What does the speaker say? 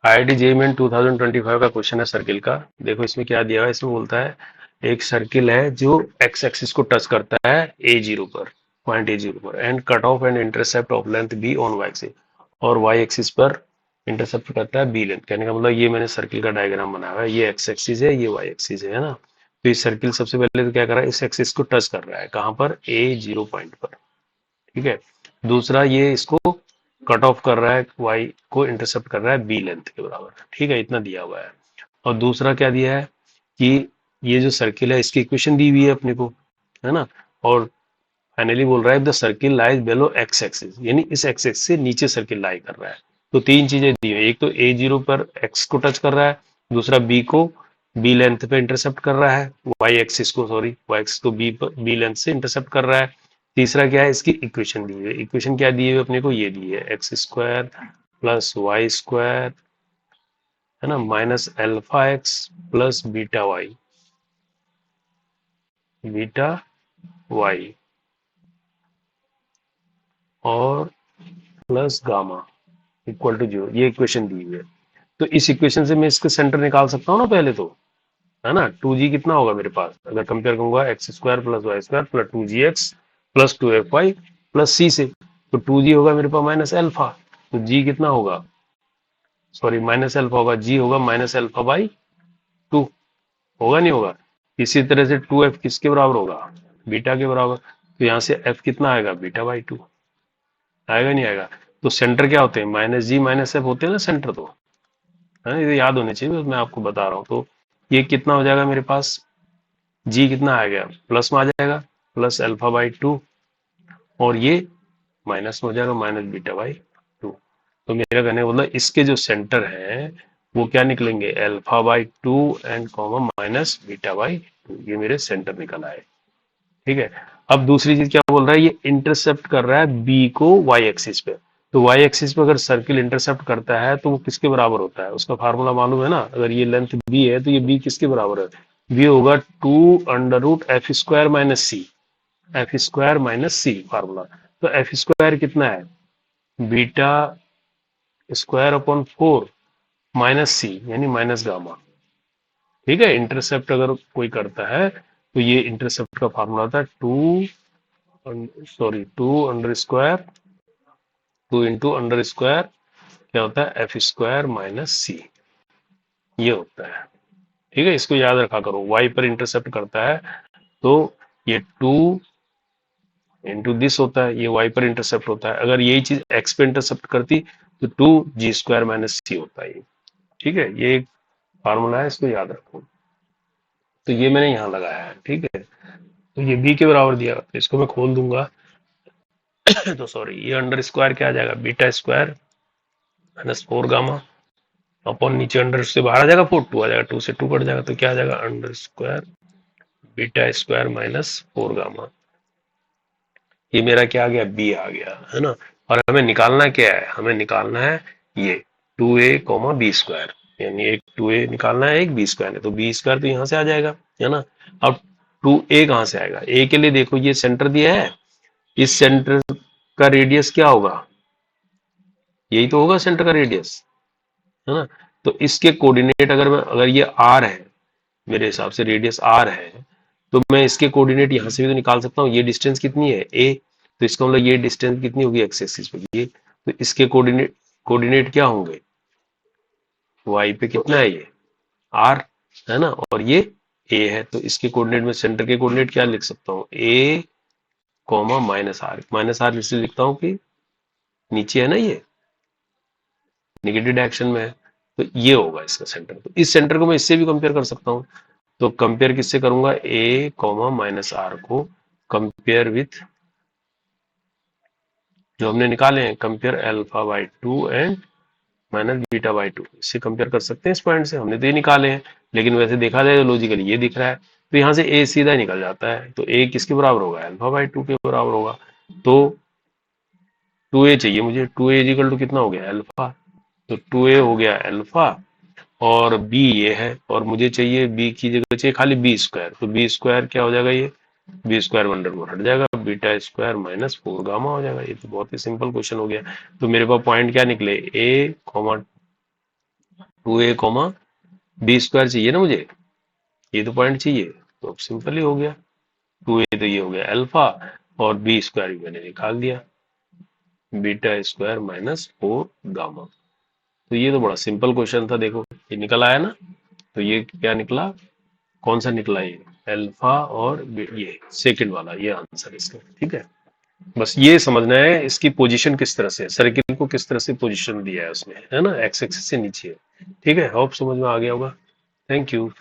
IIT JEE main 2025 का question है circle का। देखो इसमें क्या दिया हुआ है। इसमें बोलता है एक सर्किल है जो एक्स एक्सिस को टच करता है A0 पर, पॉइंट A0 पर, and cut off and intercept of length B on Y axis, और वाई एक्सिस पर इंटरसेप्ट करता है B लेंथ। कहने का मतलब ये मैंने सर्किल का डायग्राम बनाया हुआ है, ये एक्स एक्सिस है, ये वाई एक्सिस है ना। तो इस सर्किल सबसे पहले तो क्या कर रहा है, इस एक्सिस को टच कर रहा है, कहाँ पर, A0 पॉइंट पर। ठीक है। दूसरा ये इसको कट ऑफ कर रहा है, वाई को इंटरसेप्ट कर रहा है बी लेंथ के बराबर। ठीक है, इतना दिया हुआ है। और दूसरा क्या दिया है कि ये जो सर्किल है इसकी इक्वेशन दी हुई है अपने को, है ना। और फाइनली बोल रहा है the circle lies below X axis, यानी इस एक्स एक्सिस से नीचे सर्किल लाई कर रहा है। तो तीन चीजें दी हुई है, एक तो A0 पर एक्स को टच कर रहा है, दूसरा बी को बी लेंथ पे इंटरसेप्ट कर रहा है, वाई एक्सिस को, सॉरी वाई एक्सिस को बी लेंथ से इंटरसेप्ट कर रहा है। तीसरा क्या है, इसकी इक्वेशन दी हुई है। इक्वेशन क्या दी हुई है अपने को, ये दी है X square plus Y square, है ना, minus alpha X plus beta Y, beta Y और प्लस गामा इक्वल टू 0, ये इक्वेशन दी हुई है। तो इस इक्वेशन से मैं इसके सेंटर निकाल सकता हूँ ना पहले तो, है ना। 2g कितना होगा मेरे पास, अगर कंपेयर करूंगा X square plus Y square plus 2gx plus 2fy plus c से, तो 2g होगा मेरे पास माइनस अल्फा, तो g कितना होगा, सॉरी माइनस अल्फा होगा, g होगा माइनस अल्फा बाई 2, होगा नहीं होगा। इसी तरह से 2f किसके बराबर होगा, बीटा के बराबर। तो यहाँ से f कितना आएगा, बीटा बाई 2, आएगा नहीं आएगा। तो सेंटर क्या होते हैं, माइनस जी माइनस एफ होते हैं ना सेंटर, तो है ना, ये याद होने चाहिए, मैं आपको बता रहा हूँ। तो ये कितना हो जाएगा मेरे पास, जी कितना आ गया, प्लस में आ जाएगा, प्लस अल्फा बाई 2, और ये माइनस में हो जाएगा, माइनस बीटा बाई 2। तो मेरा कहने का मतलब इसके जो सेंटर है वो क्या निकलेंगे, alpha by 2 and comma minus beta by 2, ये मेरे सेंटर निकल आए। ठीक है। अब दूसरी चीज क्या बोल रहा है, ये इंटरसेप्ट कर रहा है बी को वाई एक्सिस पे। तो वाई एक्सिस पे अगर सर्किल इंटरसेप्ट करता है तो वो किसके बराबर होता है, उसका फार्मूला मालूम है ना। अगर ये लेंथ बी है तो ये बी किसके बराबर है, बी होगा 2√f² - c, f² - c formula. तो f² कितना है, बीटा स्क्वायर अपॉन 4 माइनस सी, यानी माइनस गामा। ठीक है। इंटरसेप्ट अगर कोई करता है तो ये इंटरसेप्ट का फार्मूला था 2 क्या होता है, f² - c, ये होता है। ठीक है, इसको याद रखा करो, y पर इंटरसेप्ट करता है तो ये 2 इंटू दिस होता है, ये y पर इंटरसेप्ट होता है। अगर यही चीज x पे इंटरसेप्ट करती तो 2g² - c होता है ये। ठीक है, ये एक फार्मूला है, इसको याद रखो। तो ये मैंने यहाँ लगाया है। ठीक है, तो ये b के बराबर दिया, तो इसको मैं खोल दूंगा तो सॉरी, ये अंडर स्क्वायर क्या आ जाएगा, beta square minus 4 gamma upon, नीचे अंडर से बाहर आ जाएगा 4, 2 आ जाएगा, 2 से 2 कट जाएगा, तो क्या आ जाएगा, under square beta square minus 4 gamma. ये मेरा क्या आ गया, बी आ गया, है ना। और हमें निकालना क्या है, हमें निकालना है ये 2a, b², यानी एक 2a निकालना है, एक b² है, तो b² तो यहाँ से आ जाएगा, है ना। अब 2a कहाँ से आएगा, a के लिए देखो ये सेंटर दिया है, इस सेंटर का रेडियस क्या होगा, यही तो होगा सेंटर का रेडियस, है ना। तो इसके कोऑर्डिनेट अगर ये r है, मेरे हिसाब से रेडियस r है, तो मैं इसके कोऑर्डिनेट यहां से भी तो निकाल सकता हूँ। ये डिस्टेंस कितनी है, a, तो इसका मतलब ये डिस्टेंस कितनी होगी एक्स एक्सिस पे, ये, तो इसके कोऑर्डिनेट क्या होंगे, y पे कितना है, ये r, है ना, और ये a है, तो इसके कोऑर्डिनेट में सेंटर के कोऑर्डिनेट क्या लिख सकता हूँ, a कॉमा माइनस आर इसलिए लिखता हूँ कि नीचे है ना, ये नेगेटिव डायरेक्शन में है, तो ये होगा इसका सेंटर। तो इस सेंटर को मैं इससे भी कंपेयर कर सकता हूँ। तो कंपेयर किससे करूंगा, a कॉमा माइनस आर को कंपेयर विथ जो हमने निकाले हैं, compare alpha by 2 and minus beta by 2, इससे कंपेयर कर सकते हैं। इस पॉइंट से हमने तो ये निकाले हैं, लेकिन वैसे देखा जाए तो लॉजिकली ये दिख रहा है, तो यहाँ से a सीधा निकल जाता है, तो a किसके बराबर होगा, अल्फा बाई 2 के बराबर होगा। तो 2a चाहिए मुझे, 2a इजिकल टू कितना हो गया, अल्फा, तो 2a हो गया अल्फा, और b ये है, और मुझे चाहिए b की जगह चाहिए खाली b², तो b² क्या हो जाएगा, ये b² अंडर रूट हट जाएगा, बीटा² माइनस 4 गामा हो जाएगा। ये तो बहुत ही सिंपल क्वेश्चन हो गया। तो मेरे पास पॉइंट क्या निकले, a comma 2a comma B square चाहिए ना मुझे, ये तो पॉइंट चाहिए, तो अब सिंपल ही हो गया। 2a तो ये हो गया अल्फा और बी स्क्वायर भी मैंने निकाल दिया, बीटा स्क्वायर माइनस 4 गामा। तो ये तो बड़ा सिंपल क्वेश्चन था, देखो ये निकल आया ना। तो ये क्या निकला, कौन सा निकला, ये अल्फा और ये सेकंड वाला, ये आंसर इसका, ठीक है। बस ये समझना है इसकी पोजीशन किस तरह से, सर्किल को किस तरह से पोजीशन दिया है उसमें, है ना, एक्स एक्सिस से नीचे है। ठीक है, होप समझ में आ गया होगा। Thank you.